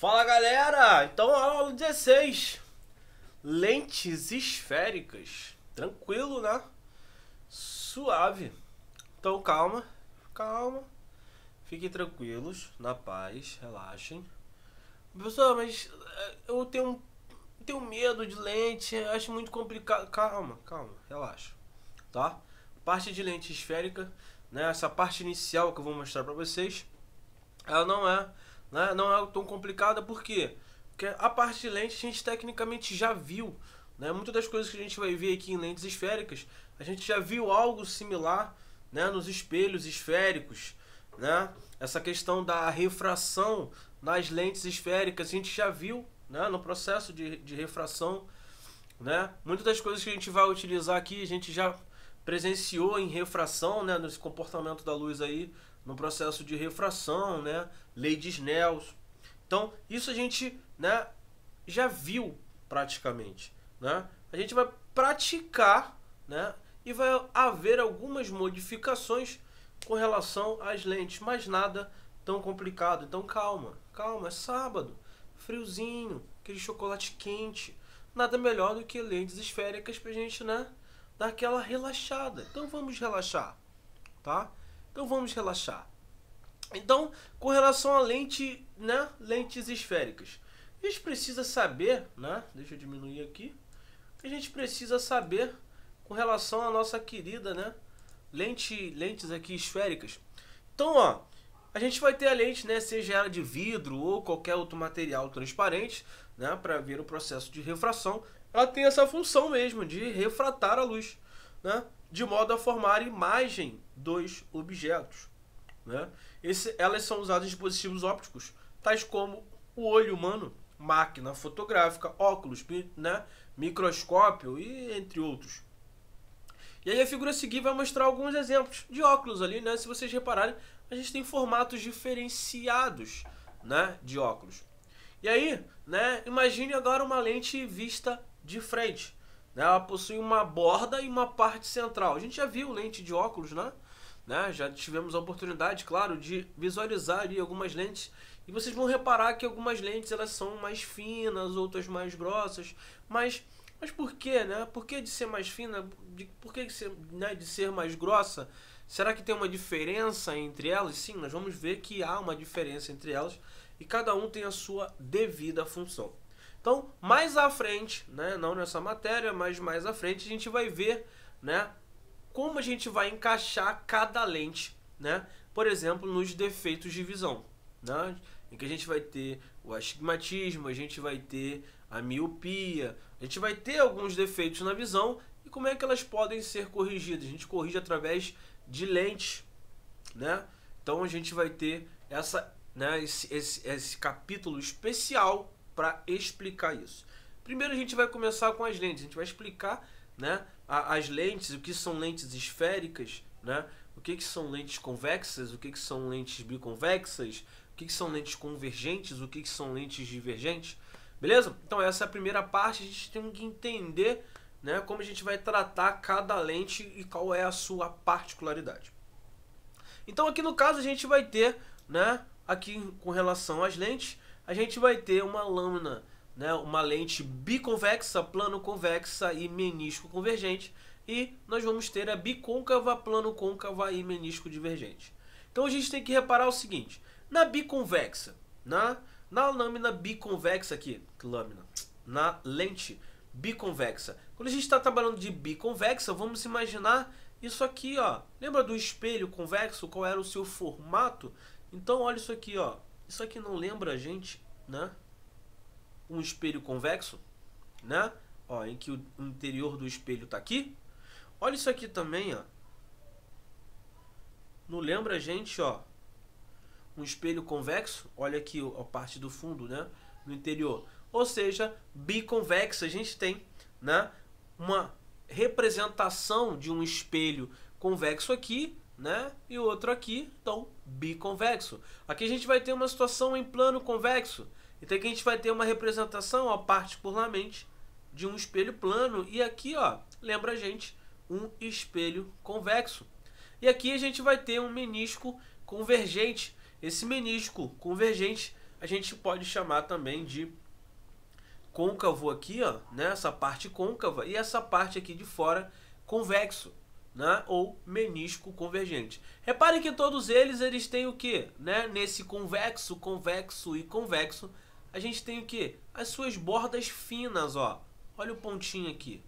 Fala galera, então aula 16, lentes esféricas, tranquilo, né? Suave. Então calma, fiquem tranquilos, na paz, relaxem. Professor, mas eu tenho medo de lente, acho muito complicado. Calma, relaxa, tá? Parte de lente esférica, né? Essa parte inicial que eu vou mostrar pra vocês, ela não é, né, não é tão complicada. Por quê? Porque a parte de lente a gente tecnicamente já viu, né? Muitas das coisas que a gente vai ver aqui em lentes esféricas, a gente já viu algo similar, né, nos espelhos esféricos, né? Essa questão da refração nas lentes esféricas a gente já viu, né, no processo de refração, né? Muitas das coisas que a gente vai utilizar aqui a gente já presenciou em refração, né, nesse comportamento da luz aí, no processo de refração, né, lei de Snell. Então, isso a gente, né, já viu praticamente, né? A gente vai praticar, né, e vai haver algumas modificações com relação às lentes, mas nada tão complicado. Então, calma, é sábado, friozinho, aquele chocolate quente, nada melhor do que lentes esféricas pra gente, né, dar aquela relaxada. Então vamos relaxar, tá? Então vamos relaxar. Então, com relação a lente, né, lentes esféricas, a gente precisa saber, né, deixa eu diminuir aqui, a gente precisa saber com relação à nossa querida, né, lentes aqui esféricas. Então, ó, a gente vai ter a lente, né, seja ela de vidro ou qualquer outro material transparente, né, para ver o processo de refração. Ela tem essa função mesmo de refratar a luz, né, de modo a formar imagem dos objetos, né? Elas são usadas em dispositivos ópticos, tais como o olho humano, máquina fotográfica, óculos, né, microscópio e entre outros. E aí a figura a seguir vai mostrar alguns exemplos de óculos ali, né? Se vocês repararem, a gente tem formatos diferenciados, né, de óculos. E aí, né, imagine agora uma lente vista de frente, né? Ela possui uma borda e uma parte central. A gente já viu lente de óculos, né? Já tivemos a oportunidade, claro, de visualizar ali algumas lentes. E vocês vão reparar que algumas lentes elas são mais finas, outras mais grossas. Mas por que, né? Por que de ser mais fina? Por que de ser, né, de ser mais grossa? Será que tem uma diferença entre elas? Sim, nós vamos ver que há uma diferença entre elas. E cada um tem a sua devida função. Então, mais à frente, né, não nessa matéria, mas mais à frente, a gente vai ver, né, como a gente vai encaixar cada lente, né, por exemplo, nos defeitos de visão, né, em que a gente vai ter o astigmatismo, a gente vai ter a miopia, a gente vai ter alguns defeitos na visão e como é que elas podem ser corrigidas. A gente corrige através de lentes, né? Então a gente vai ter esse capítulo especial para explicar isso. Primeiro a gente vai começar com as lentes, a gente vai explicar, né, as lentes, o que são lentes esféricas, né, o que são lentes convexas, o que são lentes biconvexas, o que são lentes convergentes, o que são lentes divergentes, beleza? Então essa é a primeira parte, a gente tem que entender, né, como a gente vai tratar cada lente e qual é a sua particularidade. Então aqui no caso a gente vai ter, né, aqui com relação às lentes, a gente vai ter uma lâmina, né, uma lente biconvexa, plano-convexa e menisco-convergente. E nós vamos ter a bicôncava, plano-côncava e menisco-divergente. Então a gente tem que reparar o seguinte, na biconvexa, na lâmina biconvexa aqui, na lente biconvexa, quando a gente está trabalhando de biconvexa, vamos imaginar isso aqui, ó. Lembra do espelho convexo? Qual era o seu formato? Então olha isso aqui, ó. Isso aqui não lembra a gente, né, um espelho convexo, né? Ó, em que o interior do espelho está aqui. Olha isso aqui também, ó. Não lembra a gente, ó, um espelho convexo? Olha aqui a parte do fundo, né, no interior. Ou seja, biconvexa, a gente tem, né, uma representação de um espelho convexo aqui, né, e outro aqui, então biconvexo. Aqui a gente vai ter uma situação em plano convexo. Então aqui a gente vai ter uma representação, ó, particularmente de um espelho plano. E aqui, ó, lembra a gente, um espelho convexo. E aqui a gente vai ter um menisco convergente. Esse menisco convergente a gente pode chamar também de côncavo aqui, ó, né? Essa parte côncava e essa parte aqui de fora convexo, né? Ou menisco convergente. Reparem que todos eles têm o que, né? Nesse convexo, convexo e convexo, a gente tem o que? As suas bordas finas, ó. Olha o pontinho aqui.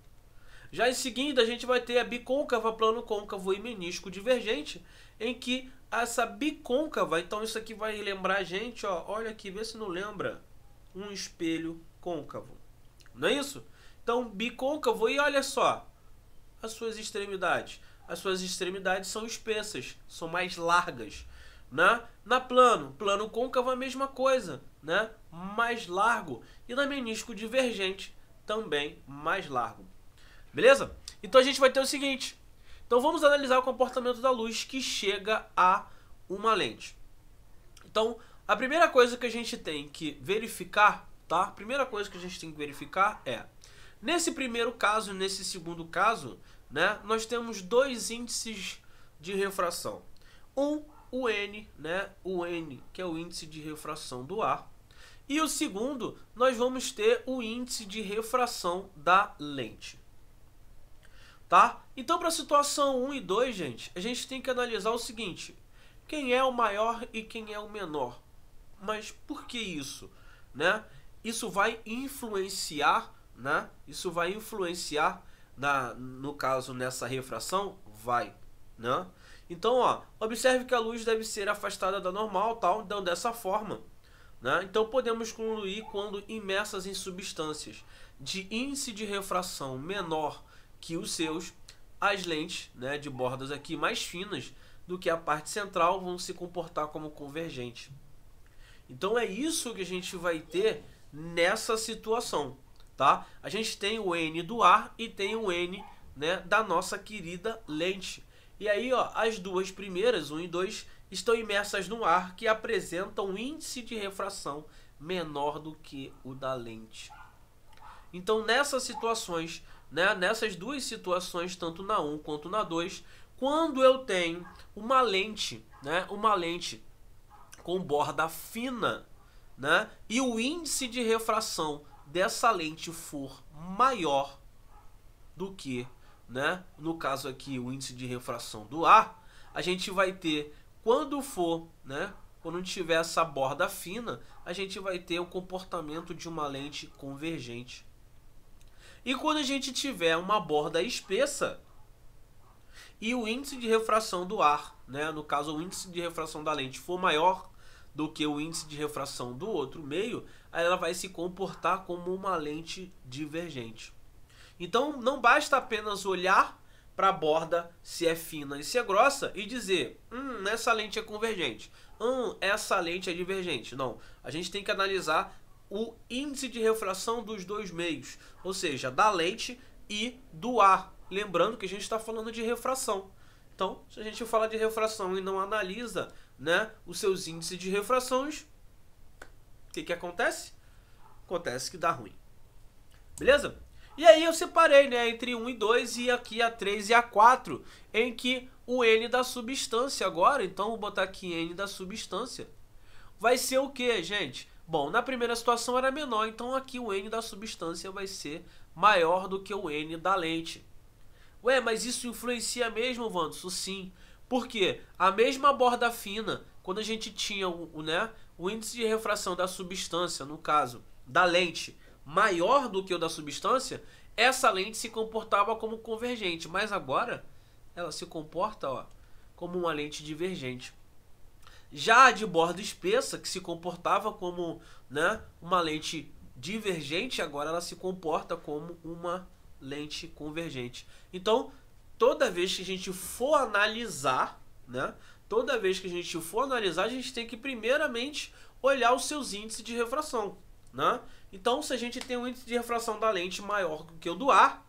Já em seguida, a gente vai ter a bicôncava, plano côncavo e menisco divergente, em que essa bicôncava, então isso aqui vai lembrar a gente, ó, olha aqui, vê se não lembra, um espelho côncavo. Não é isso? Então, bicôncavo, e olha só, as suas extremidades. As suas extremidades são espessas, são mais largas, né? Na plano côncavo a mesma coisa, né? Mais largo. E na menisco divergente, também mais largo. Beleza? Então a gente vai ter o seguinte. Então vamos analisar o comportamento da luz que chega a uma lente. Então, a primeira coisa que a gente tem que verificar, tá? A primeira coisa que a gente tem que verificar é, nesse primeiro caso e nesse segundo caso, né, nós temos dois índices de refração. O N, né, o N, que é o índice de refração do ar, e o segundo, nós vamos ter o índice de refração da lente. Tá? Então, para a situação 1 e 2, gente, a gente tem que analisar o seguinte: quem é o maior e quem é o menor. Mas por que isso? Né? Isso vai influenciar, né? Isso vai influenciar, no caso, nessa refração? Vai. Né? Então, ó, observe que a luz deve ser afastada da normal, tal, então, dessa forma. Né? Então, podemos concluir quando imersas em substâncias de índice de refração menor que os seus, as lentes, né, de bordas aqui mais finas do que a parte central vão se comportar como convergente. Então é isso que a gente vai ter nessa situação, tá? A gente tem o N do ar e tem o N, né, da nossa querida lente. E aí, ó, as duas primeiras, 1 e 2, estão imersas no ar, que apresentam um índice de refração menor do que o da lente. Então, nessas situações, né, nessas duas situações, tanto na 1 quanto na 2, quando eu tenho uma lente, né, uma lente com borda fina, né, e o índice de refração dessa lente for maior do que, né, no caso aqui, o índice de refração do ar, a gente vai ter, quando for, né, quando tiver essa borda fina, a gente vai ter o comportamento de uma lente convergente. E quando a gente tiver uma borda espessa e o índice de refração do ar, né, no caso o índice de refração da lente for maior do que o índice de refração do outro meio, aí ela vai se comportar como uma lente divergente. Então não basta apenas olhar para a borda se é fina e se é grossa e dizer, essa lente é convergente, essa lente é divergente. Não, a gente tem que analisar o índice de refração dos dois meios, ou seja, da lente e do ar. Lembrando que a gente está falando de refração. Então, se a gente fala de refração e não analisa, né, os seus índices de refrações, o que acontece? Acontece que dá ruim. Beleza? E aí eu separei, né, entre 1 e 2 e aqui a 3 e a 4, em que o N da substância agora, então vou botar aqui N da substância, vai ser o que, gente? Bom, na primeira situação era menor, então aqui o N da substância vai ser maior do que o N da lente. Ué, mas isso influencia mesmo, Wanderson? Sim. Por quê? A mesma borda fina, quando a gente tinha o índice de refração da substância, no caso da lente, maior do que o da substância, essa lente se comportava como convergente, mas agora ela se comporta, ó, como uma lente divergente. Já a de borda espessa, que se comportava como, né, uma lente divergente, agora ela se comporta como uma lente convergente. Então, toda vez que a gente for analisar, né, toda vez que a gente for analisar, a gente tem que primeiramente olhar os seus índices de refração, né? Então, se a gente tem um índice de refração da lente maior do que o do ar,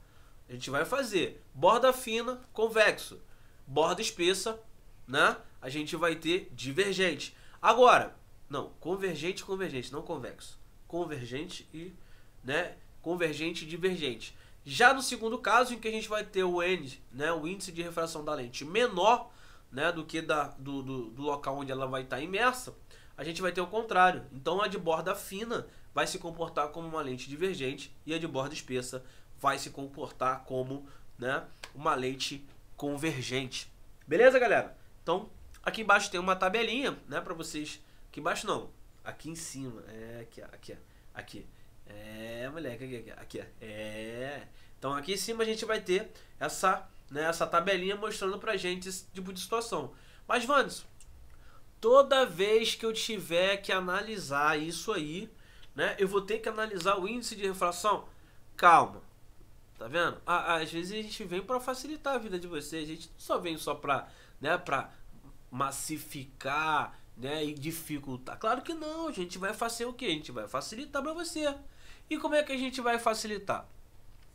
a gente vai fazer borda fina, convexo, borda espessa, né? A gente vai ter divergente. Agora, não, convergente, convergente, não convexo. Convergente e, né, convergente e divergente. Já no segundo caso, em que a gente vai ter o N, né, o índice de refração da lente menor, né, do que do local onde ela vai estar imersa, a gente vai ter o contrário. Então a de borda fina vai se comportar como uma lente divergente e a de borda espessa vai se comportar como, né, uma lente convergente. Beleza, galera? Então, aqui embaixo tem uma tabelinha, né, para vocês. Aqui embaixo não, aqui em cima. Aqui. Moleque, aqui. Então aqui em cima a gente vai ter essa, né, essa tabelinha mostrando pra gente esse tipo de situação. Mas, Wanderson, toda vez que eu tiver que analisar isso aí, né, eu vou ter que analisar o índice de refração. Calma, tá vendo? Às vezes a gente vem para facilitar a vida de vocês. A gente não só vem só para, né, para massificar, né, e dificultar. Claro que não, a gente vai fazer o que? A gente vai facilitar para você. E como é que a gente vai facilitar?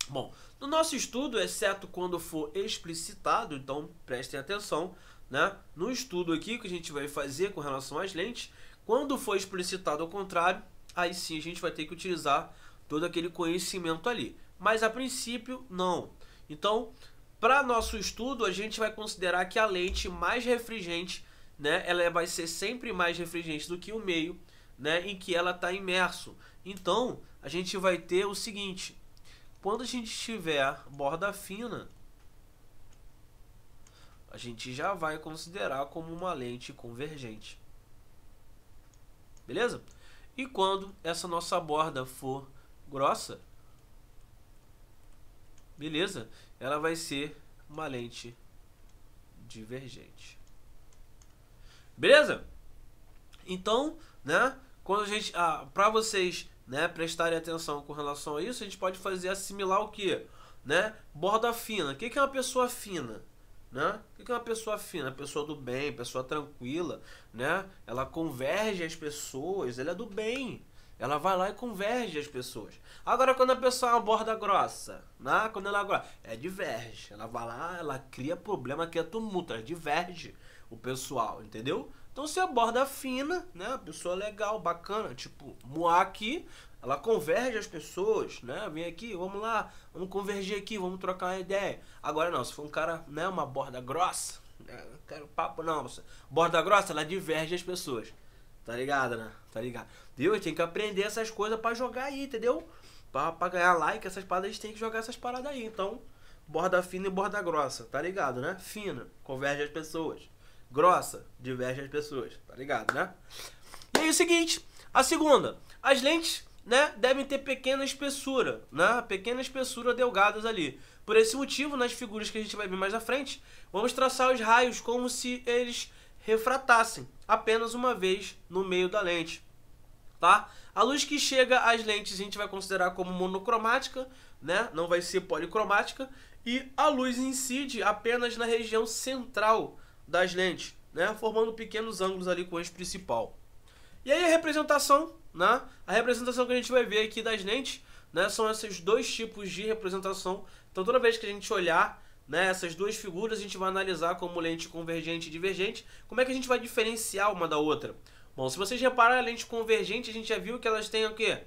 Bom, no nosso estudo, exceto quando for explicitado, então prestem atenção, né? No estudo aqui que a gente vai fazer com relação às lentes, quando for explicitado ao contrário, aí sim a gente vai ter que utilizar todo aquele conhecimento ali. Mas a princípio, não. Então, para nosso estudo, a gente vai considerar que a lente mais refringente, né, ela vai ser sempre mais refringente do que o meio, né, em que ela está imerso. Então, a gente vai ter o seguinte: quando a gente tiver borda fina, a gente já vai considerar como uma lente convergente. Beleza? E quando essa nossa borda for grossa, beleza? Ela vai ser uma lente divergente. Beleza? Então, né, quando a gente, para vocês, né, prestarem atenção com relação a isso, a gente pode fazer assimilar o que, né? Borda fina. O que é uma pessoa fina? Né? O que é uma pessoa fina? Pessoa do bem, pessoa tranquila, né? Ela converge as pessoas, ela é do bem. Ela vai lá e converge as pessoas. Agora, quando a pessoa é uma borda grossa, né? Quando ela é grossa, diverge. Ela vai lá, ela cria problema, cria tumulto, ela diverge o pessoal, entendeu? Então, se a borda fina, né? A pessoa legal, bacana, tipo, Moá aqui, ela converge as pessoas, né? Vem aqui, vamos lá, vamos convergir aqui, vamos trocar uma ideia. Agora não, se for um cara, né, uma borda grossa, né, não quero papo não, borda grossa, ela diverge as pessoas. Tá ligado, né? Tá ligado? Viu? Tem que aprender essas coisas pra jogar aí, entendeu? Pra ganhar like, essas paradas, a gente tem que jogar essas paradas aí. Então, borda fina e borda grossa, tá ligado, né? Fina, converge as pessoas. Grossa, diverge as pessoas, tá ligado, né? E aí o seguinte, a segunda, as lentes, né, devem ter pequena espessura, né? Pequena espessura delgadas ali. Por esse motivo, nas figuras que a gente vai ver mais à frente, vamos traçar os raios como se eles refratassem apenas uma vez no meio da lente, tá? A luz que chega às lentes a gente vai considerar como monocromática, né? Não vai ser policromática, e a luz incide apenas na região central das lentes, né? Formando pequenos ângulos ali com o eixo principal. E aí a representação, né? A representação que a gente vai ver aqui das lentes, né, são esses dois tipos de representação. Então toda vez que a gente olhar, né, essas duas figuras, a gente vai analisar como lente convergente e divergente. Como é que a gente vai diferenciar uma da outra? Bom, se vocês repararem a lente convergente, a gente já viu que elas têm o quê?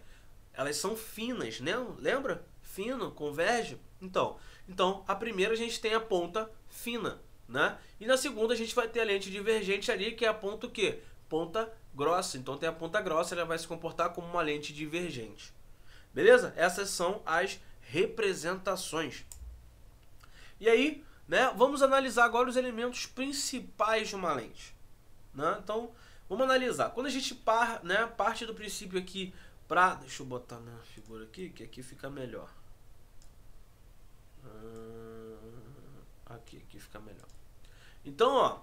Elas são finas, né? Lembra? Fino, converge. Então, a primeira a gente tem a ponta fina, né? E na segunda a gente vai ter a lente divergente ali, que é a ponta o quê? Ponta grossa. Então tem a ponta grossa, ela vai se comportar como uma lente divergente. Beleza? Essas são as representações. E aí, né, vamos analisar agora os elementos principais de uma lente, né? Então, vamos analisar. Quando a gente parte do princípio aqui para... Deixa eu botar na figura aqui, que aqui fica melhor. Aqui fica melhor. Então, ó,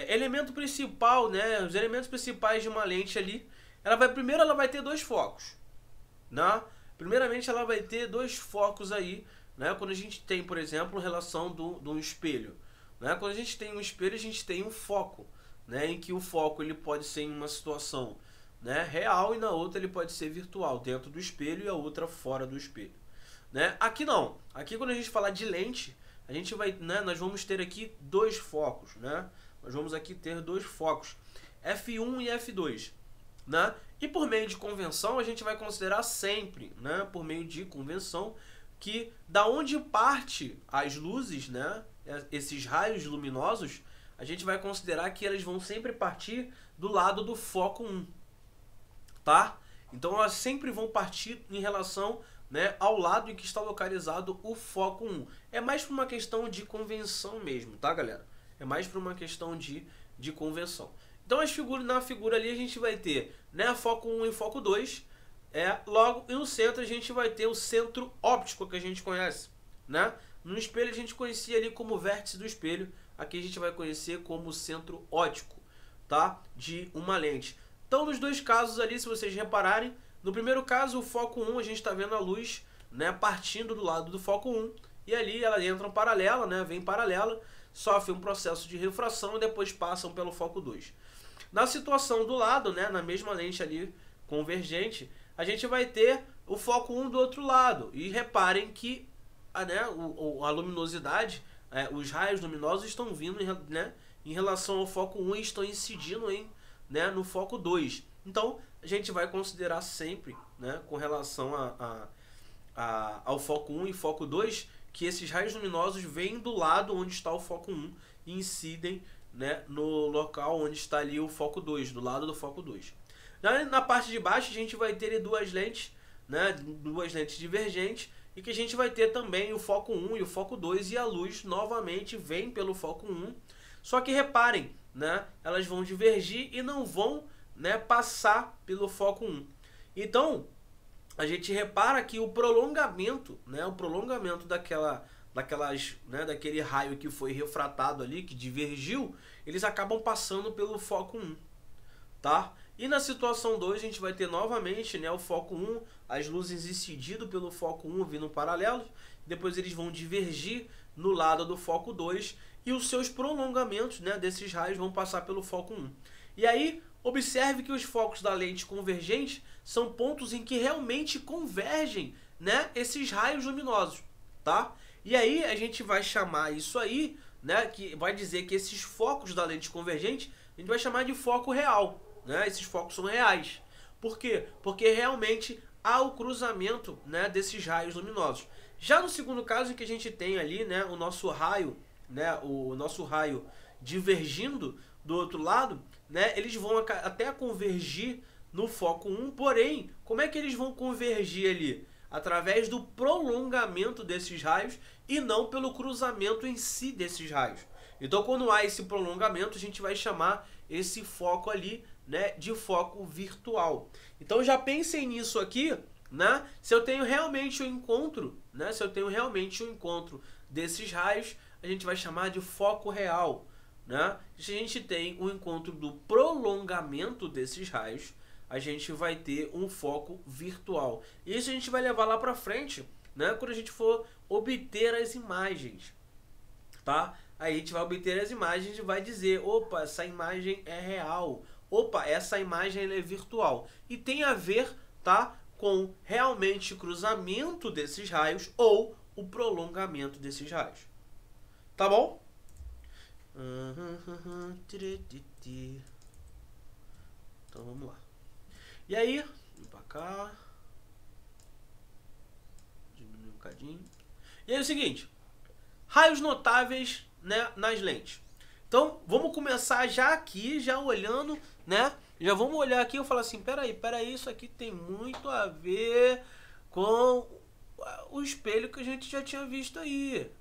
elemento principal, né, os elementos principais de uma lente ali, primeiro ela vai ter dois focos, né? Primeiramente ela vai ter dois focos aí, né? Quando a gente tem, por exemplo, relação de um espelho, né? Quando a gente tem um espelho, a gente tem um foco, né? Em que o foco ele pode ser em uma situação, né, real, e na outra ele pode ser virtual, dentro do espelho, e a outra fora do espelho, né? Aqui não. Aqui quando a gente falar de lente, a gente vai, né, nós vamos ter aqui dois focos, né? Nós vamos aqui ter dois focos, F1 e F2, né? E por meio de convenção a gente vai considerar sempre, né, por meio de convenção, que da onde parte as luzes, né, esses raios luminosos, a gente vai considerar que elas vão sempre partir do lado do foco 1, tá? Então elas sempre vão partir em relação, né, ao lado em que está localizado o foco 1. É mais por uma questão de convenção mesmo, tá, galera? É mais por uma questão de convenção. Então na figura ali a gente vai ter, né, foco 1 e foco 2. Logo, e no centro a gente vai ter o centro óptico que a gente conhece, né? No espelho a gente conhecia ali como vértice do espelho. Aqui a gente vai conhecer como centro óptico, tá? De uma lente. Então, nos dois casos ali, se vocês repararem, no primeiro caso, o foco 1, a gente está vendo a luz, né, partindo do lado do foco 1. E ali ela entra paralela, né? Vem paralela, sofre um processo de refração e depois passam pelo foco 2. Na situação do lado, né, na mesma lente ali convergente, a gente vai ter o foco 1 do outro lado. E reparem que a luminosidade, os raios luminosos estão vindo, né, em relação ao foco 1 e estão incidindo no foco 2. Então, a gente vai considerar sempre, né, com relação ao foco 1 e foco 2, que esses raios luminosos vêm do lado onde está o foco 1 e incidem, né, no local onde está ali o foco 2, do lado do foco 2. Na parte de baixo a gente vai ter duas lentes, né, duas lentes divergentes, e que a gente vai ter também o foco 1 e o foco 2, e a luz novamente vem pelo foco 1. Só que reparem, né, elas vão divergir e não vão, né, passar pelo foco 1. Então, a gente repara que o prolongamento, né, daquele raio que foi refratado ali, que divergiu, eles acabam passando pelo foco 1, tá? E na situação 2 a gente vai ter novamente, né, o foco 1, as luzes incidindo pelo foco 1 vindo paralelos, depois eles vão divergir no lado do foco 2 e os seus prolongamentos, né, desses raios vão passar pelo foco 1. E aí, observe que os focos da lente convergente são pontos em que realmente convergem, né, esses raios luminosos, tá? E aí a gente vai chamar isso aí, né, que vai dizer que esses focos da lente convergente a gente vai chamar de foco real. Né? Esses focos são reais. Por quê? Porque realmente há o cruzamento, né, desses raios luminosos. Já no segundo caso, em que a gente tem ali, né, o nosso raio divergindo do outro lado, né, eles vão até convergir no foco 1, porém, como é que eles vão convergir ali? Através do prolongamento desses raios e não pelo cruzamento em si desses raios. Então, quando há esse prolongamento, a gente vai chamar esse foco ali, né, de foco virtual. Então já pensem nisso aqui, né? Se eu tenho realmente um encontro, né? Se eu tenho realmente um encontro desses raios, a gente vai chamar de foco real, né? Se a gente tem um encontro do prolongamento desses raios, a gente vai ter um foco virtual. E isso a gente vai levar lá para frente, né? Quando a gente for obter as imagens, tá? Aí a gente vai obter as imagens e vai dizer, opa, essa imagem é real. Opa, essa imagem é virtual. E tem a ver, tá, com realmente o cruzamento desses raios ou o prolongamento desses raios. Tá bom? Então vamos lá. E aí, vem pra cá. Diminuir um bocadinho. E aí é o seguinte. Raios notáveis, né, nas lentes. Então, vamos começar já aqui, já olhando, né? Já vamos olhar aqui e falar assim, peraí, isso aqui tem muito a ver com o espelho que a gente já tinha visto aí.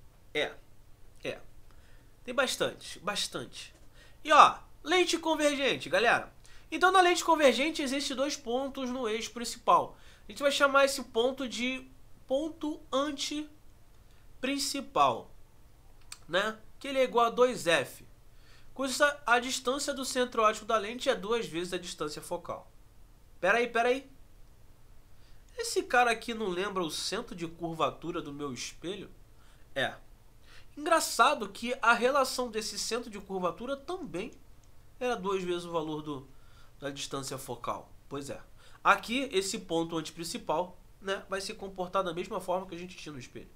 Tem bastante. E ó, lente convergente, galera. Então, na lente convergente existem dois pontos no eixo principal. A gente vai chamar esse ponto de ponto antiprincipal, né? Que ele é igual a 2F. Cuja a distância do centro óptico da lente é 2 vezes a distância focal. Peraí. Esse cara aqui não lembra o centro de curvatura do meu espelho? Engraçado que a relação desse centro de curvatura também era 2 vezes o valor da distância focal. Pois é. Aqui, esse ponto antiprincipal, né, vai se comportar da mesma forma que a gente tinha no espelho.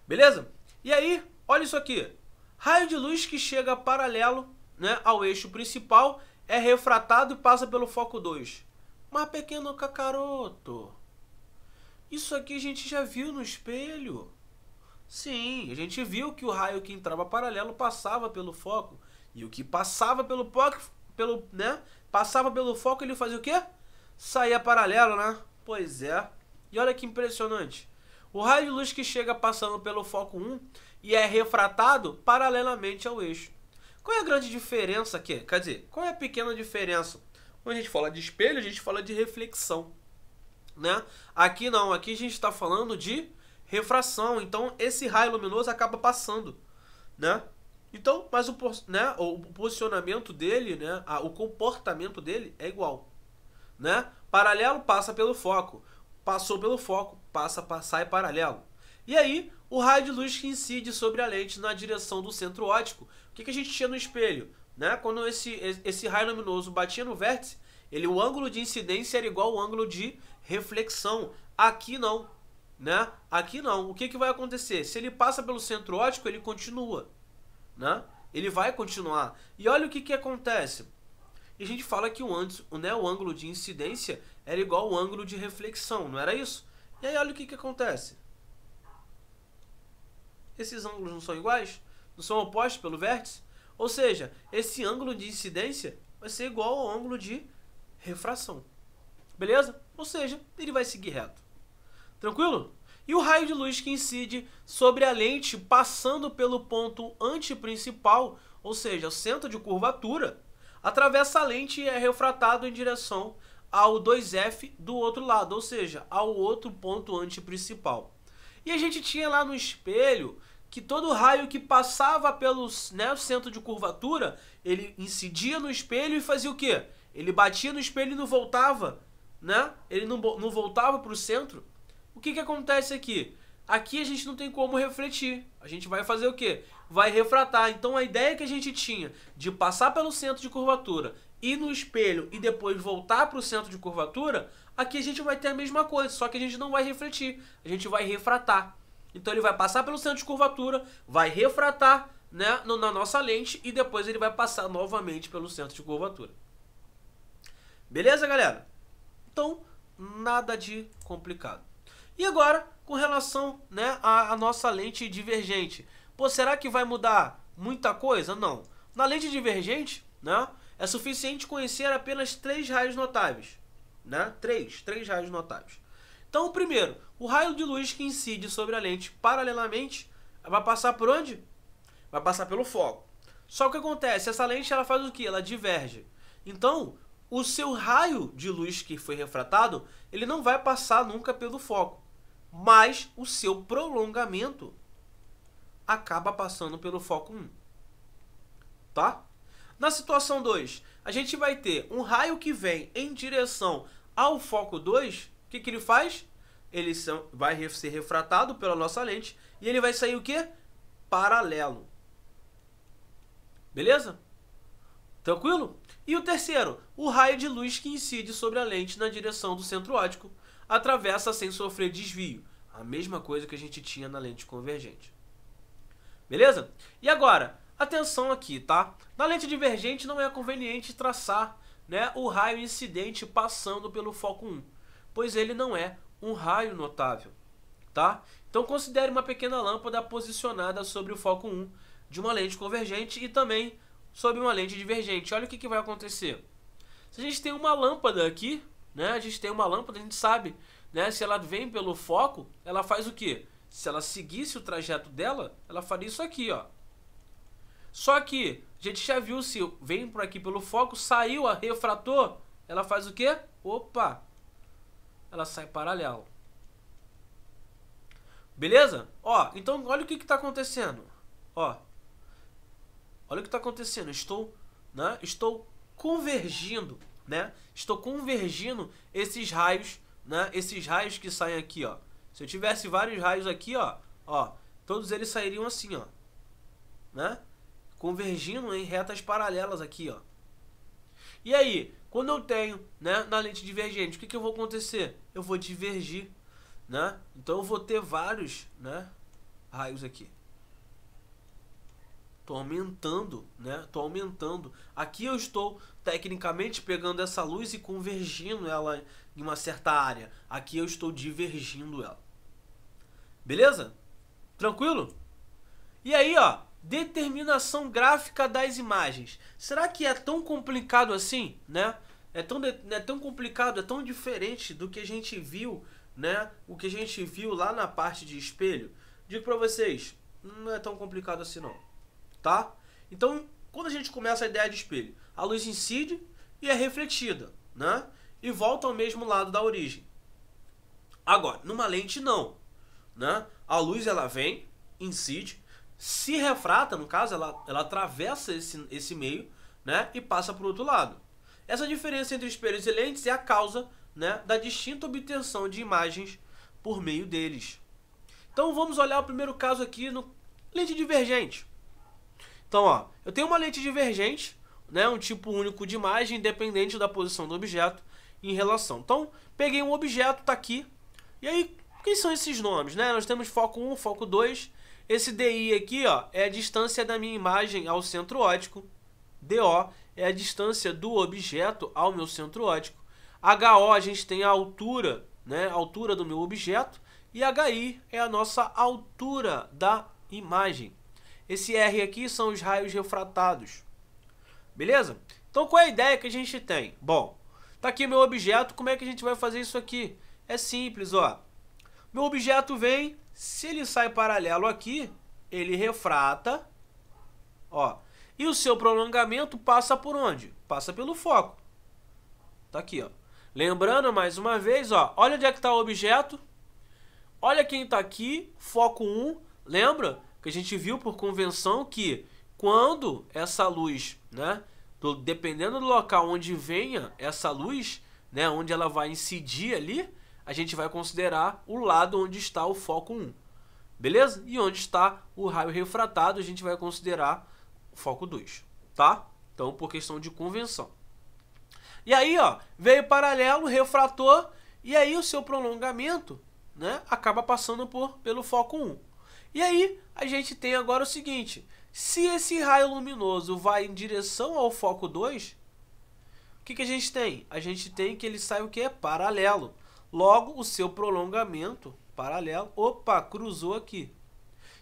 Beleza? E aí, olha isso aqui. Raio de luz que chega paralelo, né, ao eixo principal é refratado e passa pelo foco 2. Mas, pequeno cacaroto, isso aqui a gente já viu no espelho. Sim, a gente viu que o raio que entrava paralelo passava pelo foco. E o que passava pelo foco, né? Passava pelo foco, ele fazia o quê? Saía paralelo, né? Pois é. E olha que impressionante. O raio de luz que chega passando pelo foco 1 e é refratado paralelamente ao eixo. Qual é a grande diferença aqui? Quer dizer, qual é a pequena diferença? Quando a gente fala de espelho, a gente fala de reflexão, né? Aqui não, aqui a gente está falando de refração. Então esse raio luminoso acaba passando, né? Então, mas o posicionamento dele, né? O comportamento dele é igual, né? Paralelo passa pelo foco, passou pelo foco, sai paralelo. E aí, o raio de luz que incide sobre a lente na direção do centro óptico. O que a gente tinha no espelho? Né? Quando esse raio luminoso batia no vértice, o ângulo de incidência era igual ao ângulo de reflexão. Aqui não, né? Aqui não. O que vai acontecer? Se ele passa pelo centro óptico, ele continua, né? Ele vai continuar. E olha o que acontece. E a gente fala que o ângulo de incidência era igual ao ângulo de reflexão, não era isso? E aí olha o que acontece. Esses ângulos não são iguais? Não são opostos pelo vértice? Ou seja, esse ângulo de incidência vai ser igual ao ângulo de refração. Beleza? Ou seja, ele vai seguir reto. Tranquilo? E o raio de luz que incide sobre a lente passando pelo ponto antiprincipal, ou seja, o centro de curvatura, atravessa a lente e é refratado em direção ao 2F do outro lado, ou seja, ao outro ponto antiprincipal. E a gente tinha lá no espelho que todo raio que passava pelo centro de curvatura, ele incidia no espelho e fazia o quê? Ele batia no espelho e não voltava, né? Ele não voltava para o centro. O que acontece aqui? Aqui a gente não tem como refletir. A gente vai fazer o quê? Vai refratar. Então a ideia que a gente tinha de passar pelo centro de curvatura, ir no espelho e depois voltar para o centro de curvatura, aqui a gente vai ter a mesma coisa, só que a gente não vai refletir, a gente vai refratar. Então ele vai passar pelo centro de curvatura, vai refratar, né, na nossa lente e depois ele vai passar novamente pelo centro de curvatura. Beleza, galera? Então, nada de complicado. E agora, com relação, né, à nossa lente divergente. Pô, será que vai mudar muita coisa? Não. Na lente divergente, né, é suficiente conhecer apenas 3 raios notáveis, né? Três raios notáveis. Então, o primeiro, o raio de luz que incide sobre a lente paralelamente vai passar por onde? Vai passar pelo foco. Só que o que acontece? Essa lente ela faz o quê? Ela diverge. Então, o seu raio de luz que foi refratado, ele não vai passar nunca pelo foco, mas o seu prolongamento acaba passando pelo foco 1. Tá? Na situação 2, a gente vai ter um raio que vem em direção ao foco 2. O que ele faz? Ele vai ser refratado pela nossa lente e ele vai sair o quê? Paralelo. Beleza? Tranquilo? E o terceiro, o raio de luz que incide sobre a lente na direção do centro óptico, atravessa sem sofrer desvio. A mesma coisa que a gente tinha na lente convergente. Beleza? E agora, atenção aqui, tá? Na lente divergente não é conveniente traçar, né, o raio incidente passando pelo foco 1, pois ele não é um raio notável, tá? Então considere uma pequena lâmpada posicionada sobre o foco 1 de uma lente convergente e também sobre uma lente divergente. Olha o que vai acontecer. Se a gente tem uma lâmpada aqui, né, a gente sabe, né, se ela vem pelo foco, ela faz o quê? Se ela seguisse o trajeto dela, ela faria isso aqui, ó. Só que a gente já viu, se vem por aqui pelo foco, saiu, a refratou, ela faz o quê? Opa! Ela sai paralelo. Beleza? Ó, então olha o que está acontecendo. Ó, olha o que está acontecendo. Estou convergindo, né? Estou convergindo esses raios, né? Esses raios que saem aqui, ó. Se eu tivesse vários raios aqui, ó, todos eles sairiam assim, ó, né? Convergindo em retas paralelas aqui, ó. E aí, quando eu tenho, né, na lente divergente, o que eu vou acontecer? Eu vou divergir, né? Então eu vou ter vários, né, raios aqui. Tô aumentando, né? Tô aumentando. Aqui eu estou tecnicamente pegando essa luz e convergindo ela em uma certa área. Aqui eu estou divergindo ela. Beleza? Tranquilo? E aí, ó, determinação gráfica das imagens. Será que é tão complicado assim, né? É tão complicado, é tão diferente do que a gente viu, né? O que a gente viu lá na parte de espelho. Digo pra vocês, não é tão complicado assim não, tá? Então, quando a gente começa a ideia de espelho, a luz incide e é refletida, né? E volta ao mesmo lado da origem. Agora, numa lente não, né? A luz ela vem, incide, se refrata, no caso, ela atravessa esse meio, né? E passa para o outro lado. Essa diferença entre espelhos e lentes é a causa, né, da distinta obtenção de imagens por meio deles. Então vamos olhar o primeiro caso aqui no lente divergente. Então, ó, eu tenho uma lente divergente, né, um tipo único de imagem independente da posição do objeto em relação. Então, peguei um objeto, tá aqui. E aí, quem são esses nomes, né? Nós temos foco 1, foco 2. Esse DI aqui, ó, é a distância da minha imagem ao centro óptico. DO é a distância do objeto ao meu centro óptico. HO a gente tem a altura, né, a altura do meu objeto. E HI é a nossa altura da imagem. Esse R aqui são os raios refratados. Beleza? Então qual é a ideia que a gente tem? Bom, tá aqui meu objeto, como é que a gente vai fazer isso aqui? É simples, ó. Meu objeto vem, se ele sai paralelo aqui, ele refrata, ó. E o seu prolongamento passa por onde? Passa pelo foco. Tá aqui, ó. Lembrando mais uma vez, ó, olha onde é que está o objeto. Olha quem está aqui, foco 1. Lembra que a gente viu por convenção que quando essa luz, né, dependendo do local onde venha essa luz, né, onde ela vai incidir ali, a gente vai considerar o lado onde está o foco 1. Beleza? E onde está o raio refratado, a gente vai considerar o foco 2, tá? Então, por questão de convenção. E aí, ó, veio paralelo, refratou, e aí o seu prolongamento, né, acaba passando pelo foco 1. E aí, a gente tem agora o seguinte, se esse raio luminoso vai em direção ao foco 2, o que a gente tem? A gente tem que ele sai o quê? Paralelo. Logo, o seu prolongamento paralelo, opa, cruzou aqui.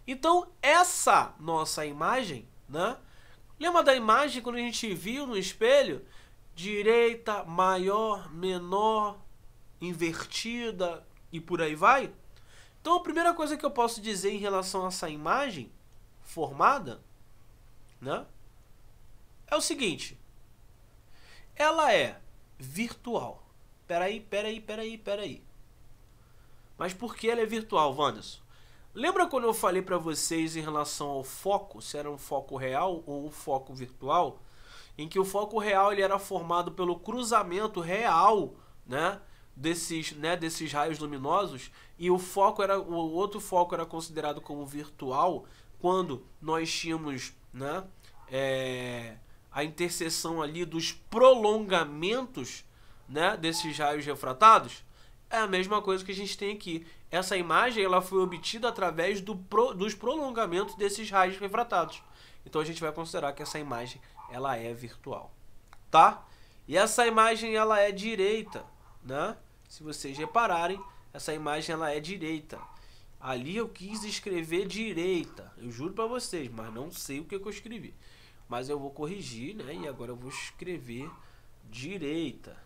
Então, essa nossa imagem, né? Lembra da imagem quando a gente viu no espelho? Direita, maior, menor, invertida e por aí vai? Então, a primeira coisa que eu posso dizer em relação a essa imagem formada, né, é o seguinte. Ela é virtual. Peraí. Mas por que ela é virtual, Wanderson? Lembra quando eu falei para vocês em relação ao foco, se era um foco real ou um foco virtual? Em que o foco real ele era formado pelo cruzamento real, né, desses raios luminosos, e o outro foco era considerado como virtual quando nós tínhamos, né, a interseção ali dos prolongamentos, né, desses raios refratados. É a mesma coisa que a gente tem aqui. Essa imagem ela foi obtida através dos prolongamentos desses raios refratados. Então a gente vai considerar que essa imagem ela é virtual, tá? E essa imagem ela é direita, né? Se vocês repararem, essa imagem ela é direita. Ali eu quis escrever direita, eu juro para vocês, mas não sei o que eu escrevi. Mas eu vou corrigir, né? E agora eu vou escrever direita,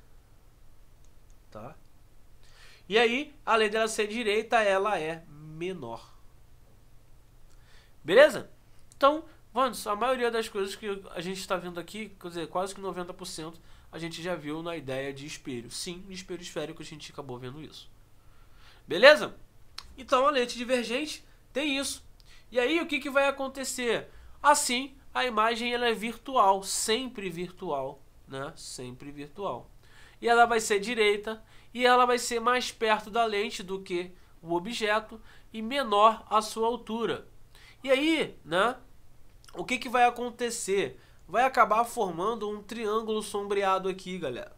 tá? E aí, além dela ser direita, ela é menor. Beleza? Então, vamos, a maioria das coisas que a gente está vendo aqui, quer dizer, quase que 90%, a gente já viu na ideia de espelho. Sim, de espelho esférico a gente acabou vendo isso. Beleza? Então, a lente divergente tem isso. E aí, o que vai acontecer? Assim, a imagem ela é virtual, sempre virtual, né? Sempre virtual. E ela vai ser direita, e ela vai ser mais perto da lente do que o objeto e menor a sua altura. E aí, né, o que vai acontecer? Vai acabar formando um triângulo sombreado aqui, galera.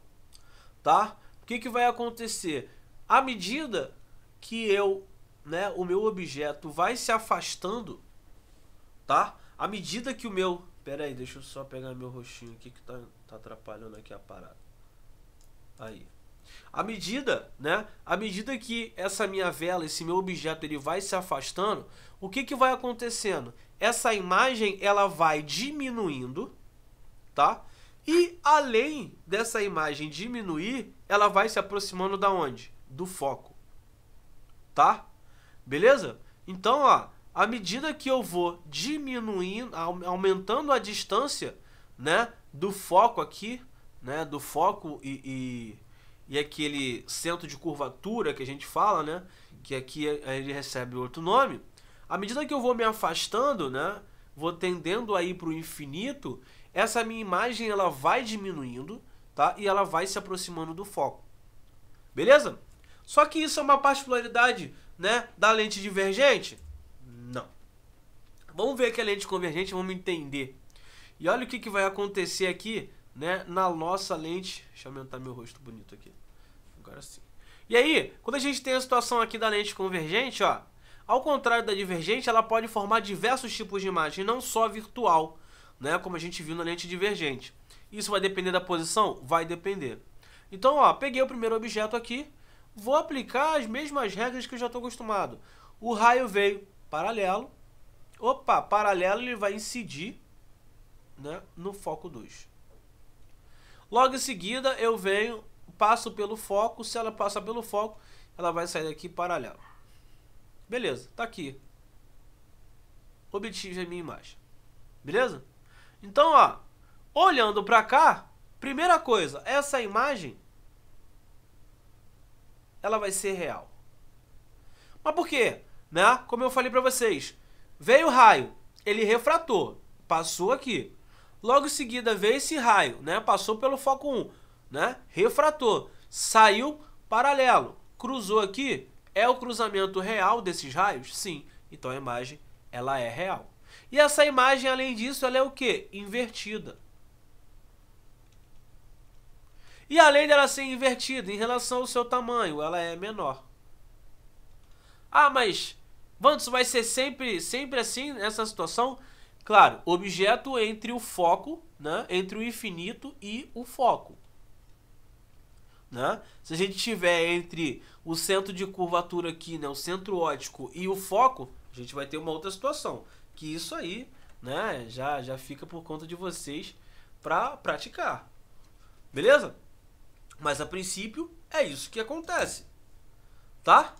Tá? O que vai acontecer? À medida que o meu objeto vai se afastando, tá? À medida que o meu... Pera aí, deixa eu só pegar meu rostinho aqui que tá atrapalhando aqui a parada. Aí. à medida, né, à medida que essa minha vela, esse meu objeto, ele vai se afastando, o que que vai acontecendo? Essa imagem, ela vai diminuindo, tá? E além dessa imagem diminuir, ela vai se aproximando da onde? Do foco, tá? Beleza? Então, ó, à medida que eu vou diminuindo, aumentando a distância, né, do foco aqui, né, do foco e aquele centro de curvatura que a gente fala, né, que aqui ele recebe outro nome, à medida que eu vou me afastando, né, vou tendendo a ir para o infinito, essa minha imagem ela vai diminuindo, tá, e ela vai se aproximando do foco. Beleza? Só que isso é uma particularidade, né, da lente divergente? Não. Vamos ver aqui a lente convergente, vamos entender. E olha o que vai acontecer aqui, né, na nossa lente. Deixa eu aumentar meu rosto bonito aqui. Agora sim. E aí, quando a gente tem a situação aqui da lente convergente, ó, ao contrário da divergente, ela pode formar diversos tipos de imagem, não só virtual, né, como a gente viu na lente divergente. Isso vai depender da posição? Vai depender. Então, ó, peguei o primeiro objeto aqui, vou aplicar as mesmas regras que eu já estou acostumado. O raio veio paralelo. Opa, paralelo, ele vai incidir, né, no foco 2. Logo em seguida, eu venho, passo pelo foco. Se ela passar pelo foco, ela vai sair daqui paralelo. Beleza, tá aqui. Obtive a minha imagem. Beleza? Então, ó, olhando para cá, primeira coisa, essa imagem ela vai ser real. Mas por quê? Né? Como eu falei para vocês, veio o raio, ele refratou, passou aqui. Logo em seguida veio esse raio, né? Passou pelo foco 1, né? Refratou, saiu paralelo, cruzou aqui. É o cruzamento real desses raios? Sim. Então a imagem ela é real. E essa imagem, além disso, ela é o quê? Invertida. E além dela ser invertida em relação ao seu tamanho, ela é menor. Ah, mas, Vantos, vai ser sempre assim nessa situação? Claro, objeto entre o foco, né? Entre o infinito e o foco. Né? Se a gente tiver entre o centro de curvatura aqui, né, o centro óptico e o foco, a gente vai ter uma outra situação. Que isso aí, né, já fica por conta de vocês para praticar. Beleza? Mas a princípio é isso que acontece. Tá?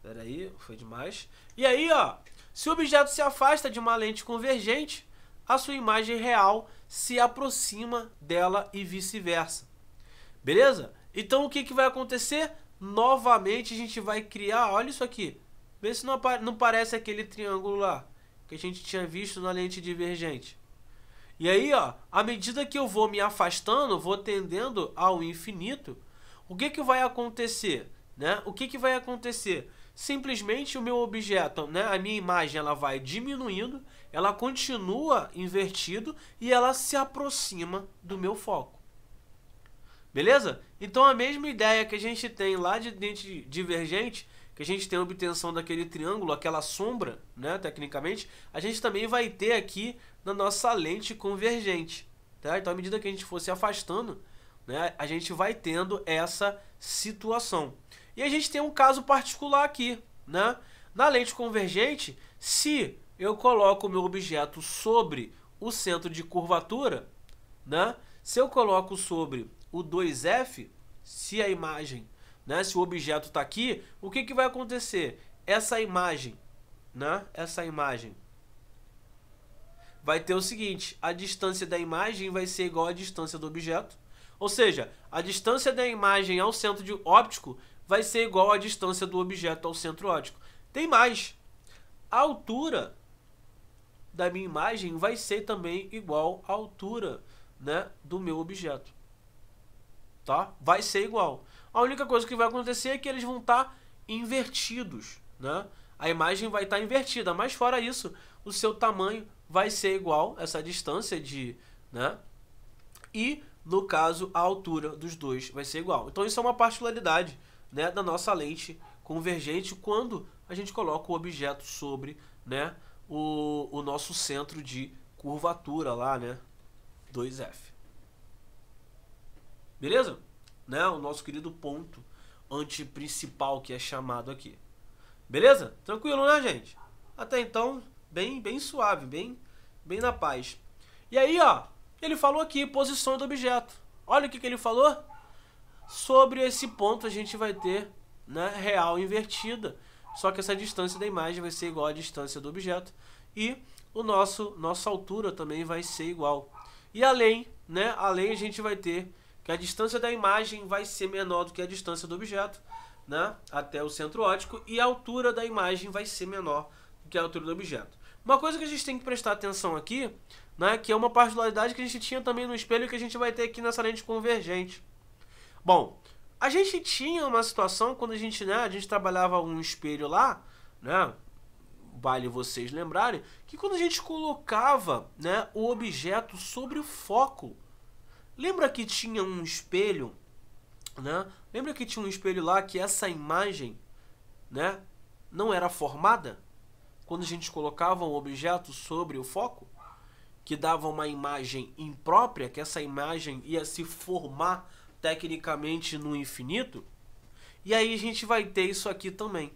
Pera aí, foi demais. E aí, ó, se o objeto se afasta de uma lente convergente, a sua imagem real se aproxima dela e vice-versa. Beleza? Então o que vai acontecer? Novamente a gente vai criar, olha isso aqui. Vê se não parece aquele triângulo lá que a gente tinha visto na lente divergente. E aí, ó, à medida que eu vou me afastando, vou tendendo ao infinito, o que vai acontecer? Né? O que vai acontecer? Simplesmente o meu objeto, né, a minha imagem, ela vai diminuindo, ela continua invertido e ela se aproxima do meu foco. Beleza? Então a mesma ideia que a gente tem lá de lente divergente, que a gente tem a obtenção daquele triângulo, aquela sombra, né, tecnicamente, a gente também vai ter aqui na nossa lente convergente. Tá? Então à medida que a gente for se afastando, né, a gente vai tendo essa situação. E a gente tem um caso particular aqui, né? Na lente convergente, se eu coloco o meu objeto sobre o centro de curvatura, né? Se eu coloco sobre o 2F, se a imagem, né, se o objeto está aqui, o que vai acontecer? Essa imagem, né? Essa imagem vai ter o seguinte, a distância da imagem vai ser igual à distância do objeto, ou seja, a distância da imagem ao centro de óptico vai ser igual à distância do objeto ao centro óptico. Tem mais, a altura da minha imagem vai ser também igual à altura, né, do meu objeto. Tá? Vai ser igual. A única coisa que vai acontecer é que eles vão estar invertidos, né? A imagem vai estar invertida, mas fora isso, o seu tamanho vai ser igual, essa distância de, né? E, no caso, a altura dos dois vai ser igual. Então isso é uma particularidade, né, da nossa lente convergente quando a gente coloca o objeto sobre, né, o nosso centro de curvatura lá, né, 2F. Beleza? né, o nosso querido ponto antiprincipal que é chamado aqui. Beleza? Tranquilo, né, gente? Até então, bem suave, bem na paz. E aí, ó, ele falou aqui, posição do objeto. Olha o que ele falou. Sobre esse ponto a gente vai ter, né, real invertida. Só que essa distância da imagem vai ser igual à distância do objeto. E nossa altura também vai ser igual. E além, né, a gente vai ter que a distância da imagem vai ser menor do que a distância do objeto, né, até o centro óptico, e a altura da imagem vai ser menor do que a altura do objeto. Uma coisa que a gente tem que prestar atenção aqui, né, que é uma particularidade que a gente tinha também no espelho que a gente vai ter aqui nessa lente convergente. Bom, a gente tinha uma situação quando a gente trabalhava um espelho lá, né, vale vocês lembrarem, que quando a gente colocava, né, o objeto sobre o foco, lembra que tinha um espelho, né? Lembra que tinha um espelho lá que essa imagem, né, não era formada? Quando a gente colocava um objeto sobre o foco, que dava uma imagem imprópria, que essa imagem ia se formar tecnicamente no infinito. E aí a gente vai ter isso aqui também.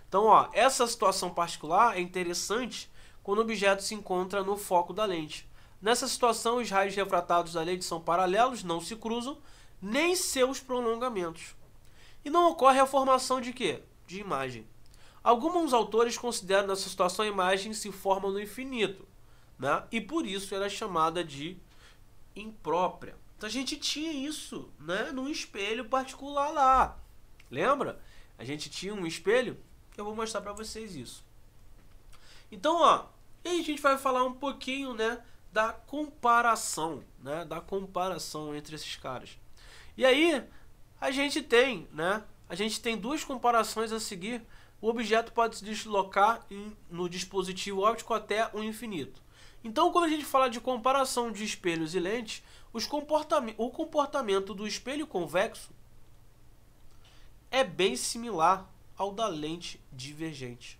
Então, ó, essa situação particular é interessante quando o objeto se encontra no foco da lente. Nessa situação, os raios refratados da lente são paralelos, não se cruzam, nem seus prolongamentos. E não ocorre a formação de quê? De imagem. Alguns autores consideram nessa situação a imagem se forma no infinito, né? E por isso ela é chamada de imprópria. Então a gente tinha isso, né, num espelho particular lá. Lembra? A gente tinha um espelho que eu vou mostrar para vocês isso. Então, ó, e aí a gente vai falar um pouquinho, né, da comparação, né, da comparação entre esses caras. E aí a gente tem, né, duas comparações a seguir. O objeto pode se deslocar no dispositivo óptico até o infinito. Então, quando a gente fala de comparação de espelhos e lentes, o comportamento do espelho convexo é bem similar ao da lente divergente.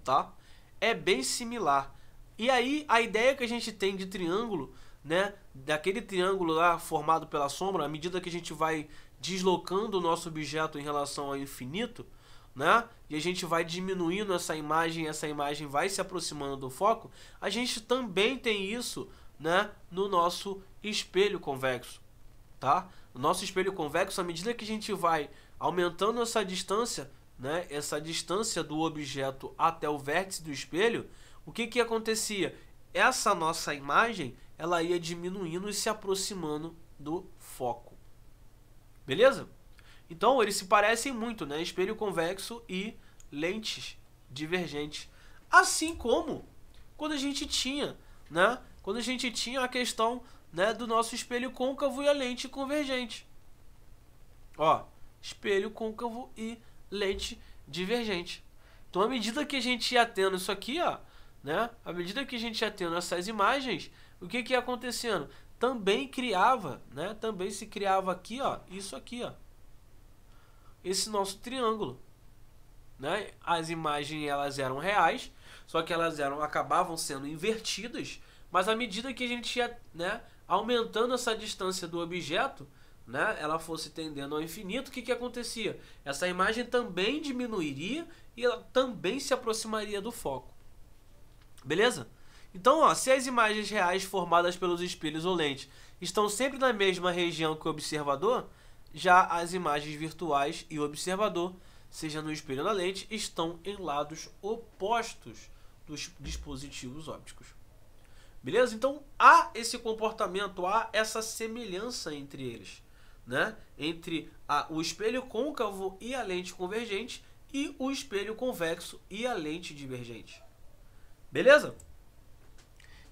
Tá? É bem similar. E aí, a ideia que a gente tem de triângulo, né, daquele triângulo lá formado pela sombra, à medida que a gente vai deslocando o nosso objeto em relação ao infinito, né, e a gente vai diminuindo essa imagem vai se aproximando do foco, a gente também tem isso, né, no nosso espelho convexo, tá? No nosso espelho convexo, à medida que a gente vai aumentando essa distância, né, essa distância do objeto até o vértice do espelho, o que acontecia? Essa nossa imagem, ela ia diminuindo e se aproximando do foco. Beleza? Então, eles se parecem muito, né? Espelho convexo e lentes divergentes. Assim como quando a gente tinha, né, a questão, né, do nosso espelho côncavo e a lente convergente. Ó, espelho côncavo e lente divergente. Então, à medida que a gente ia tendo isso aqui, ó, né, à medida que a gente ia tendo essas imagens, o que ia acontecendo? Também criava, né, também se criava aqui, ó, isso aqui, ó, esse nosso triângulo, né? As imagens, elas eram reais, só que elas acabavam sendo invertidas, mas à medida que a gente ia, né, aumentando essa distância do objeto, né, ela fosse tendendo ao infinito, o que acontecia? Essa imagem também diminuiria e ela também se aproximaria do foco. Beleza? Então, ó, se as imagens reais formadas pelos espelhos ou lentes estão sempre na mesma região que o observador, já as imagens virtuais e o observador, seja no espelho ou na lente, estão em lados opostos dos dispositivos ópticos. Beleza? Então, há esse comportamento, há essa semelhança entre eles, né? Entre o espelho côncavo e a lente convergente e o espelho convexo e a lente divergente. Beleza?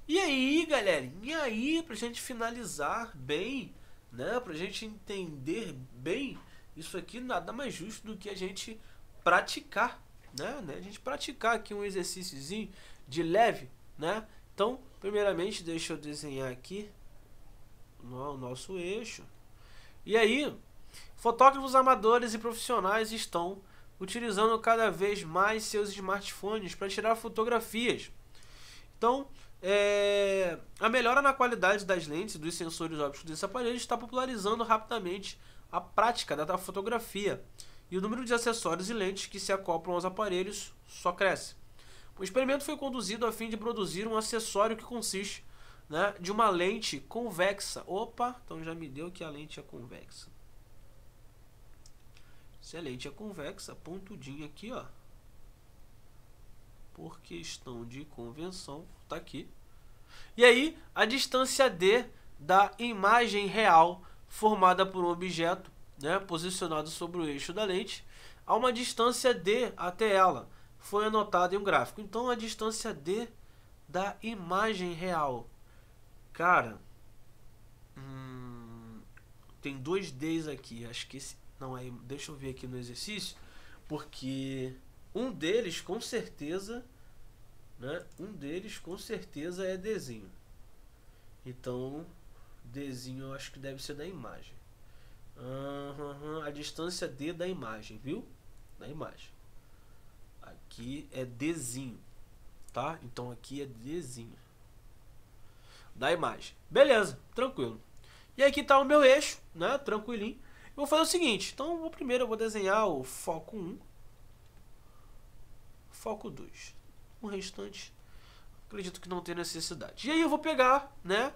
E aí, galera? E aí, pra gente finalizar bem, né, pra gente entender bem isso aqui, nada mais justo do que a gente praticar, né? A gente praticar aqui um exercíciozinho de leve, né? Então, primeiramente, deixa eu desenhar aqui o nosso eixo. E aí, fotógrafos amadores e profissionais estão utilizando cada vez mais seus smartphones para tirar fotografias. Então, a melhora na qualidade das lentes dos sensores ópticos desse aparelho está popularizando rapidamente a prática da fotografia, e o número de acessórios e lentes que se acoplam aos aparelhos só cresce. O experimento foi conduzido a fim de produzir um acessório que consiste, né, de uma lente convexa. Opa, então já me deu que a lente é convexa. Se a lente é convexa, pontudinho aqui, ó, por questão de convenção, tá aqui. E aí, a distância D da imagem real formada por um objeto, né, posicionado sobre o eixo da lente, a uma distância D até ela, foi anotada em um gráfico. Então, a distância D da imagem real. Cara, tem dois Ds aqui. Acho que esse... Não, aí, deixa eu ver aqui no exercício. Porque um deles, com certeza... né, um deles, com certeza, é Dzinho. Então, Dzinho eu acho que deve ser da imagem. A distância D da imagem, viu? Da imagem. Aqui é Dzinho, tá? Então aqui é Dzinho da imagem. Beleza, tranquilo. E aqui tá o meu eixo, né? Tranquilinho. Eu vou fazer o seguinte. Então, primeiro eu vou desenhar o foco 1, foco 2. O restante, acredito que não tem necessidade. E aí eu vou pegar, né?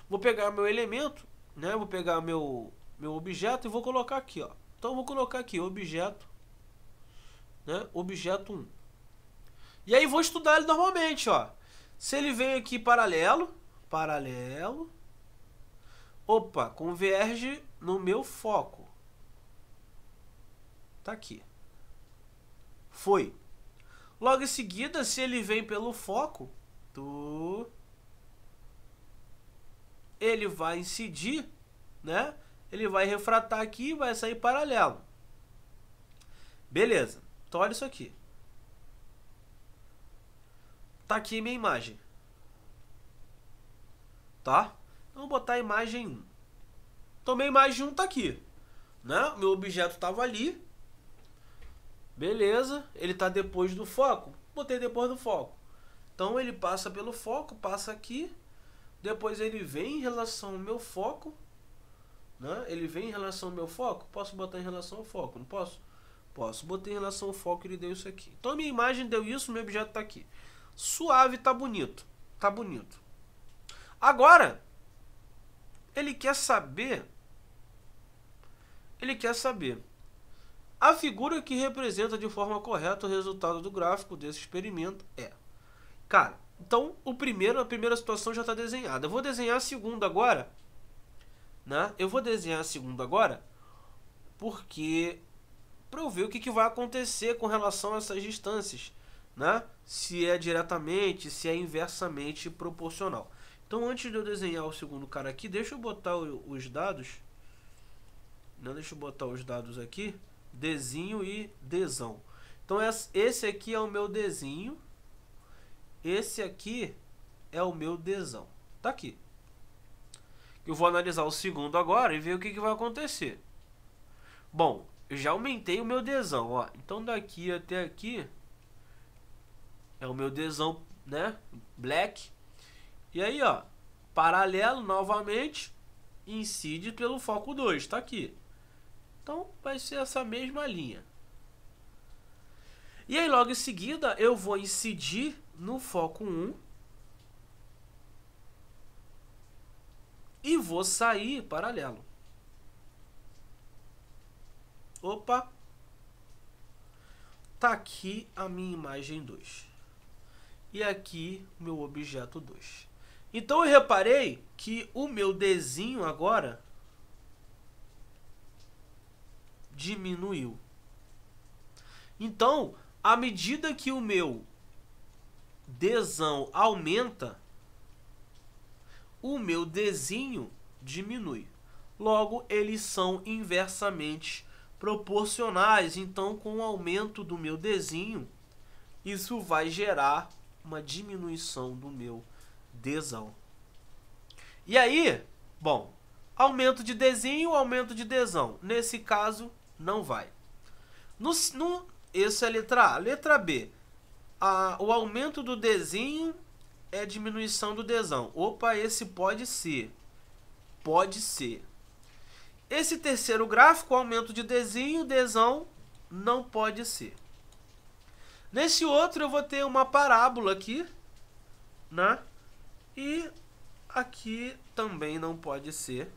Vou pegar meu elemento, né? Vou pegar meu objeto e vou colocar aqui, ó. Então eu vou colocar aqui objeto, né? Objeto 1. E aí vou estudar ele normalmente, ó. Se ele vem aqui paralelo, opa, converge no meu foco. Tá aqui. Foi. Logo em seguida, se ele vem pelo foco, ele vai incidir, né? Ele vai refratar aqui e vai sair paralelo. Beleza. Então olha isso aqui. Tá aqui minha imagem. Tá? Então vou botar a imagem 1. Então minha imagem 1 tá aqui, né? Meu objeto tava ali. Beleza. Ele tá depois do foco. Botei depois do foco. Então ele passa pelo foco, passa aqui. Depois ele vem em relação ao meu foco, né? Ele vem em relação ao meu foco. Posso botar em relação ao foco? Não posso? Posso. Botei em relação ao foco e ele deu isso aqui. Então a minha imagem deu isso, meu objeto tá aqui. Suave, tá bonito. Tá bonito. Agora, ele quer saber a figura que representa de forma correta o resultado do gráfico desse experimento é. Cara, então a primeira situação já está desenhada. Eu vou desenhar a segunda agora, né? Eu vou desenhar a segunda agora porque para eu ver o que vai acontecer com relação a essas distâncias, né? Se é diretamente, se é inversamente proporcional. Então, antes de eu desenhar o segundo cara aqui, deixa eu botar os dados. Não, deixa eu botar os dados aqui. Dzinho e Dzão. Então, esse aqui é o meu Dzinho. Esse aqui é o meu Dzão. Tá aqui. Eu vou analisar o segundo agora e ver o que vai acontecer. Bom, eu já aumentei o meu Dzão, ó. Então, daqui até aqui é o meu Dzão, né? Black. E aí, ó, paralelo novamente, incide pelo foco 2, tá aqui. Então, vai ser essa mesma linha. E aí, logo em seguida, eu vou incidir no foco 1 e vou sair paralelo. Opa! Tá aqui a minha imagem 2. E aqui, meu objeto 2. Então, eu reparei que o meu Dzinho agora diminuiu. Então, à medida que o meu Dzão aumenta, o meu Dzinho diminui. Logo, eles são inversamente proporcionais. Então, com o aumento do meu Dzinho, isso vai gerar uma diminuição do meu Dzão. E aí, bom, aumento de Dzinho, aumento de Dzão. Nesse caso, não vai. Essa é a letra A. Letra B. O aumento do Dzinho é diminuição do Dzão. Opa, esse pode ser. Pode ser. Esse terceiro gráfico, aumento de Dzinho, Dzão, não pode ser. Nesse outro eu vou ter uma parábola aqui, né? E aqui também não pode ser.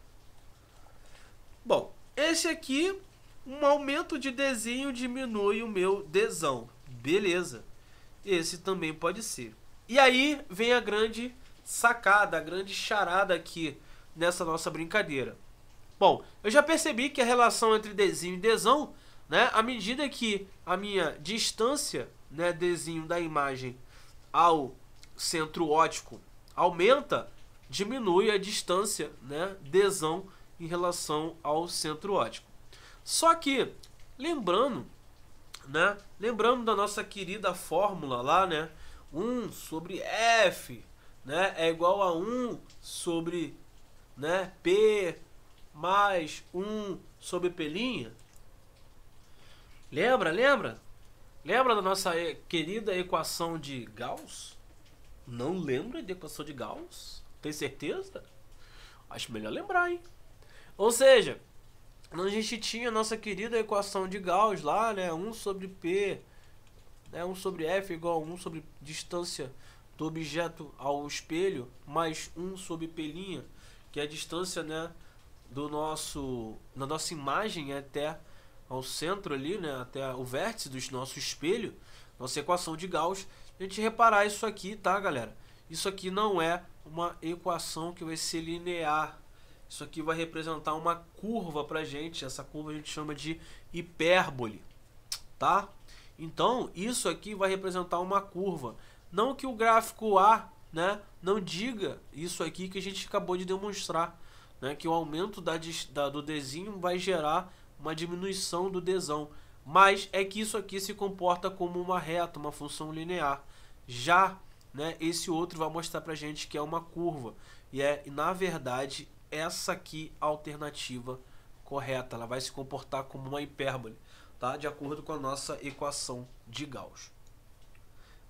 Bom, esse aqui, um aumento de Dzinho diminui o meu Dzão. Beleza. Esse também pode ser. E aí vem a grande sacada, a grande charada aqui nessa nossa brincadeira. Bom, eu já percebi que a relação entre Dzinho e Dzão, né, à medida que a minha distância, né, Dzinho da imagem ao centro óptico aumenta, diminui a distância, né, Dzão em relação ao centro óptico. Só que, lembrando, né, lembrando da nossa querida fórmula lá, né, 1 sobre F, né, é igual a 1 sobre, né, P mais 1 sobre P'. Lembra? Lembra da nossa querida equação de Gauss? Não lembra da equação de Gauss? Tem certeza? Acho melhor lembrar, hein? Ou seja, a gente tinha a nossa querida equação de Gauss lá, né? 1 sobre P, né? 1 sobre F igual a 1 sobre distância do objeto ao espelho, mais 1 sobre P', que é a distância, né, da nossa imagem até ao centro ali, né, até o vértice do nosso espelho, nossa equação de Gauss. A gente reparar isso aqui, tá, galera? Isso aqui não é uma equação que vai ser linear. Isso aqui vai representar uma curva pra gente. Essa curva a gente chama de hipérbole, tá? Então, isso aqui vai representar uma curva. Não que o gráfico A, né, não diga isso aqui que a gente acabou de demonstrar, né, que o aumento do Dzinho vai gerar uma diminuição do Dzão. Mas é que isso aqui se comporta como uma reta, uma função linear. Já, né, esse outro vai mostrar pra gente que é uma curva. E na verdade, essa aqui a alternativa correta. Ela vai se comportar como uma hipérbole, tá? De acordo com a nossa equação de Gauss.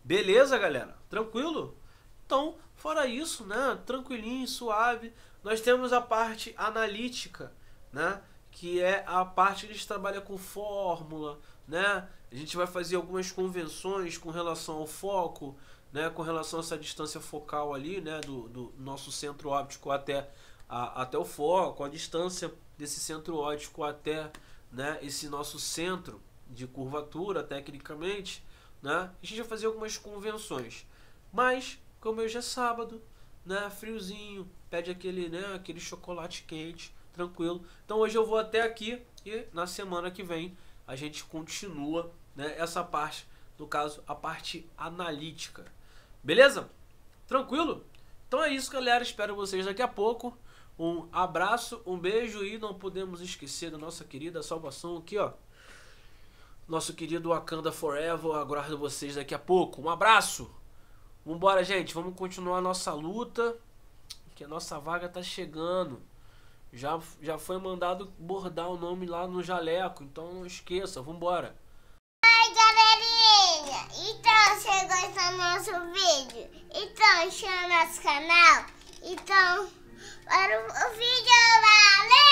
Beleza, galera? Tranquilo? Então, fora isso, né, tranquilinho, suave, nós temos a parte analítica, né, que é a parte que a gente trabalha com fórmula, né? A gente vai fazer algumas convenções com relação ao foco, né, com relação a essa distância focal ali, né, do nosso centro óptico até o foco, a distância desse centro óptico até, né, esse nosso centro de curvatura, tecnicamente, né? A gente vai fazer algumas convenções. Mas, como hoje é sábado, né, friozinho, pede aquele, né, aquele chocolate quente, tranquilo. Então hoje eu vou até aqui e na semana que vem a gente continua, né, essa parte, no caso, a parte analítica. Beleza? Tranquilo? Então é isso, galera. Espero vocês daqui a pouco. Um abraço, um beijo e não podemos esquecer da nossa querida salvação aqui, ó. Nosso querido Wakanda Forever. Aguardo vocês daqui a pouco. Um abraço! Vambora, gente. Vamos continuar a nossa luta, que a nossa vaga tá chegando. Já foi mandado bordar o nome lá no jaleco, então não esqueça. Vambora! Oi, galerinha! Então, você gostou do nosso vídeo? Então, inscreva no nosso canal. Então, para o vídeo, valeu!